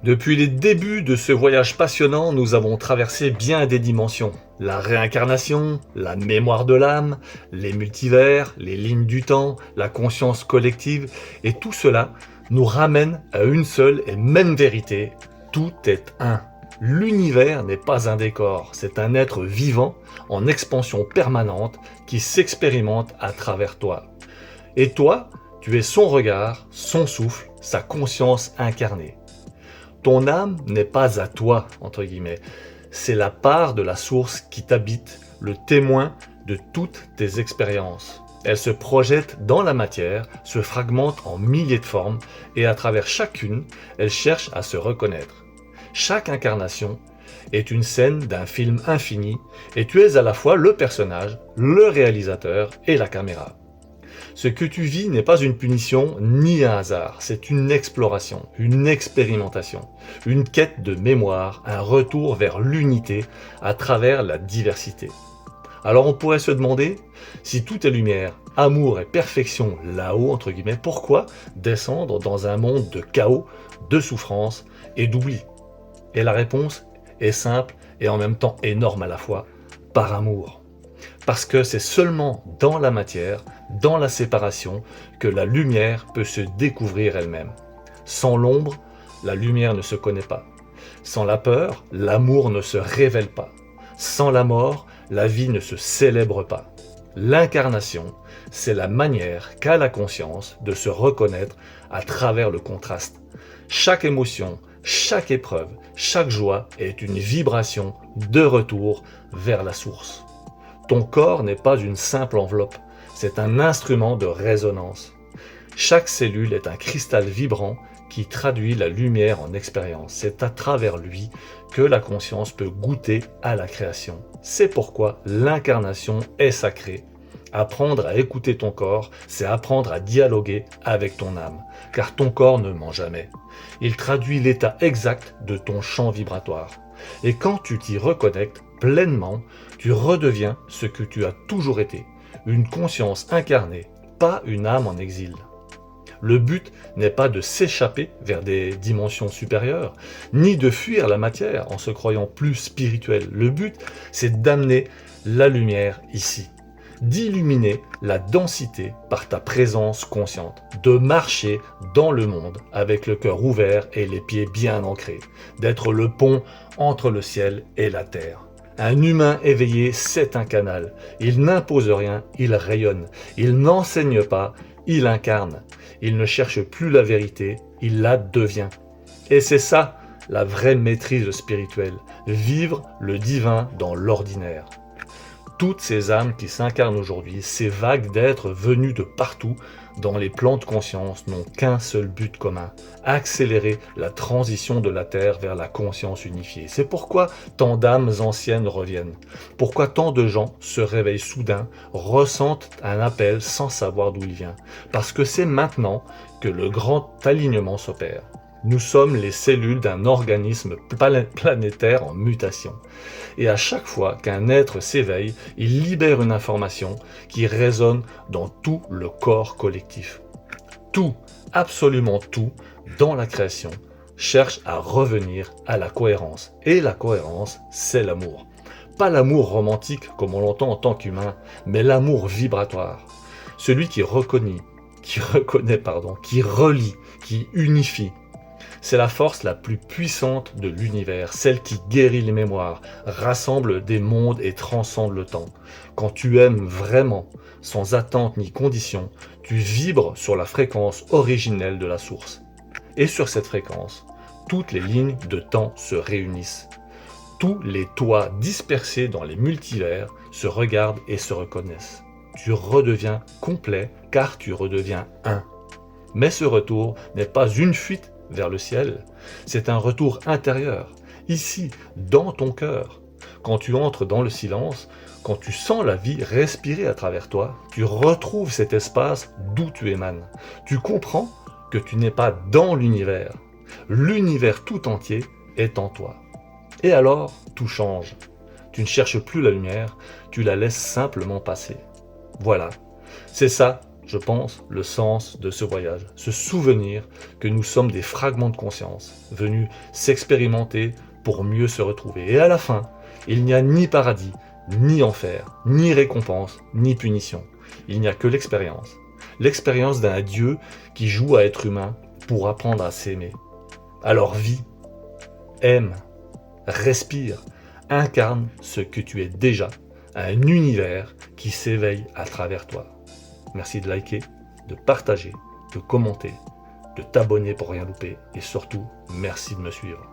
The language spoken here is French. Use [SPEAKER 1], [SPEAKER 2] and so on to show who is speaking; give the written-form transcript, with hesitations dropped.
[SPEAKER 1] Depuis les débuts de ce voyage passionnant, nous avons traversé bien des dimensions. La réincarnation, la mémoire de l'âme, les multivers, les lignes du temps, la conscience collective, et tout cela nous ramène à une seule et même vérité. Tout est un. L'univers n'est pas un décor, c'est un être vivant, en expansion permanente, qui s'expérimente à travers toi. Et toi, tu es son regard, son souffle, sa conscience incarnée. Ton âme n'est pas à toi, entre guillemets. C'est la part de la source qui t'habite, le témoin de toutes tes expériences. Elle se projette dans la matière, se fragmente en milliers de formes, et à travers chacune, elle cherche à se reconnaître. Chaque incarnation est une scène d'un film infini, et tu es à la fois le personnage, le réalisateur et la caméra. Ce que tu vis n'est pas une punition ni un hasard, c'est une exploration, une expérimentation, une quête de mémoire, un retour vers l'unité à travers la diversité. Alors on pourrait se demander, si tout est lumière, amour et perfection là-haut, entre guillemets, pourquoi descendre dans un monde de chaos, de souffrance et d'oubli? Et la réponse est simple et en même temps énorme à la fois, par amour. Parce que c'est seulement dans la matière, dans la séparation, que la lumière peut se découvrir elle-même. Sans l'ombre, la lumière ne se connaît pas. Sans la peur, l'amour ne se révèle pas. Sans la mort, la vie ne se célèbre pas. L'incarnation, c'est la manière qu'a la conscience de se reconnaître à travers le contraste. Chaque émotion, chaque épreuve, chaque joie est une vibration de retour vers la source. Ton corps n'est pas une simple enveloppe, c'est un instrument de résonance. Chaque cellule est un cristal vibrant qui traduit la lumière en expérience. C'est à travers lui que la conscience peut goûter à la création. C'est pourquoi l'incarnation est sacrée. Apprendre à écouter ton corps, c'est apprendre à dialoguer avec ton âme, car ton corps ne ment jamais. Il traduit l'état exact de ton champ vibratoire. Et quand tu t'y reconnectes pleinement, tu redeviens ce que tu as toujours été, une conscience incarnée, pas une âme en exil. Le but n'est pas de s'échapper vers des dimensions supérieures, ni de fuir la matière en se croyant plus spirituel. Le but, c'est d'amener la lumière ici, d'illuminer la densité par ta présence consciente, de marcher dans le monde avec le cœur ouvert et les pieds bien ancrés, d'être le pont entre le ciel et la terre. Un humain éveillé, c'est un canal. Il n'impose rien, il rayonne. Il n'enseigne pas, il incarne. Il ne cherche plus la vérité, il la devient. Et c'est ça, la vraie maîtrise spirituelle. Vivre le divin dans l'ordinaire. Toutes ces âmes qui s'incarnent aujourd'hui, ces vagues d'êtres venus de partout, dans les plans de conscience, n'ont qu'un seul but commun, accélérer la transition de la Terre vers la conscience unifiée. C'est pourquoi tant d'âmes anciennes reviennent, pourquoi tant de gens se réveillent soudain, ressentent un appel sans savoir d'où il vient, parce que c'est maintenant que le grand alignement s'opère. Nous sommes les cellules d'un organisme planétaire en mutation. Et à chaque fois qu'un être s'éveille, il libère une information qui résonne dans tout le corps collectif. Tout, absolument tout, dans la création, cherche à revenir à la cohérence. Et la cohérence, c'est l'amour. Pas l'amour romantique comme on l'entend en tant qu'humain, mais l'amour vibratoire. Celui qui reconnaît, qui relie, qui unifie. C'est la force la plus puissante de l'univers, celle qui guérit les mémoires, rassemble des mondes et transcende le temps. Quand tu aimes vraiment, sans attente ni condition, tu vibres sur la fréquence originelle de la source. Et sur cette fréquence, toutes les lignes de temps se réunissent. Tous les toits dispersés dans les multivers se regardent et se reconnaissent. Tu redeviens complet car tu redeviens un. Mais ce retour n'est pas une fuite vers le ciel, c'est un retour intérieur, ici, dans ton cœur. Quand tu entres dans le silence, quand tu sens la vie respirer à travers toi, tu retrouves cet espace d'où tu émanes. Tu comprends que tu n'es pas dans l'univers. L'univers tout entier est en toi. Et alors, tout change. Tu ne cherches plus la lumière, tu la laisses simplement passer. Voilà, c'est ça je pense, le sens de ce voyage. Se souvenir que nous sommes des fragments de conscience, venus s'expérimenter pour mieux se retrouver. Et à la fin, il n'y a ni paradis, ni enfer, ni récompense, ni punition. Il n'y a que l'expérience. L'expérience d'un Dieu qui joue à être humain pour apprendre à s'aimer. Alors vis, aime, respire, incarne ce que tu es déjà, un univers qui s'éveille à travers toi. Merci de liker, de partager, de commenter, de t'abonner pour rien louper et surtout, merci de me suivre.